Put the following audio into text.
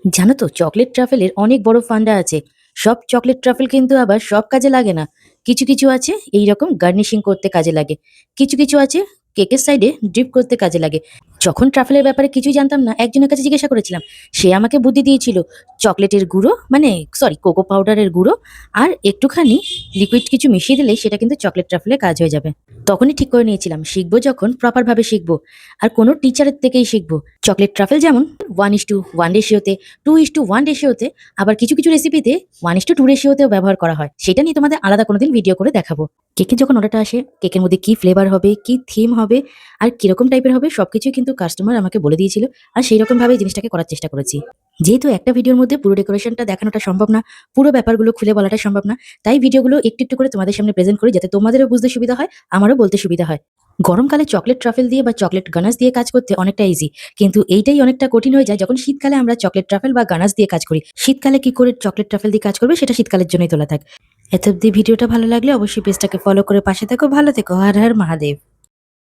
জানো তো চকলেট ট্রাফেলের অনেক বড় ফান্ডা আছে। সব চকলেট ট্রাফেল কিন্তু আবার সব কাজে লাগে না। কিছু কিছু আছে এইরকম গার্নিশিং করতে কাজে লাগে, কিছু কিছু আছে কেকের সাইডে ড্রিপ করতে কাজে লাগে। যখন ট্রাফেলের ব্যাপারে কিছুই জানতাম না, একজনের কাছে জিজ্ঞাসা করেছিলাম। সে আমাকে বুদ্ধি দিয়েছিল, চকলেটের গুঁড়ো মানে সরি কোকো পাউডারের গুঁড়ো আর একটুখানি লিকুইড কিছু মিশিয়ে দিলে সেটা কিন্তু চকলেট ট্রাফেলের কাজ হয়ে যাবে। তখনই ঠিক করে নিয়েছিলাম, শিখবো যখন প্রপার ভাবে শিখবো, আর কোনো টিচারের থেকেই শিখবো। চকলেট ট্রাফেল যেমন 1:1 রেশিওতে, 2:1 রেশিওতে, আবার কিছু কিছু রেসিপিতে 1:2 রেশিওতেও ব্যবহার করা হয়। সেটা নিয়ে তোমাদের আলাদা কোনোদিন ভিডিও করে দেখাবো। কেকের যখন অর্ডারটা আসে, কেকের মধ্যে কি ফ্লেভার হবে, কি থিম হবে, আর কিরকম টাইপের হবে, সবকিছুই কিন্তু কাস্টমার আমাকে বলে দিয়েছিল। আর সেই রকম ভাবে জিনিসটাকে করার চেষ্টা করেছি। যেহেতু একটা ভিডিওর মধ্যে পুরো ডেকোরেশনটা দেখানোটা সম্ভব না, পুরো ব্যাপারগুলো খুলে বলাটা সম্ভব না, তাই ভিডিওগুলো একটু একটু করে তোমাদের সামনে প্রেজেন্ট করি, যাতে তোমাদেরও বুঝতে সুবিধা হয়, আমারও বলতে সুবিধা হয়। গরমকালে চকলেট ট্রাফেল দিয়ে বা চকলেট গানাশ দিয়ে কাজ করতে অনেকটা ইজি, কিন্তু এইটাই অনেকটা কঠিন হয়ে যায় যখন শীতকালে আমরা চকলেট ট্রাফেল বা গানাশ দিয়ে কাজ করি। শীতকালে কি করে চকলেট ট্রাফেল দিয়ে কাজ করবে সেটা শীতকালের জন্যই তোলা থাক। এত অব্দি ভিডিওটা ভালো লাগলে অবশ্যই পেজটাকে ফলো করে পাশে থেকো। ভালো থেকো। হর হর মহাদেব।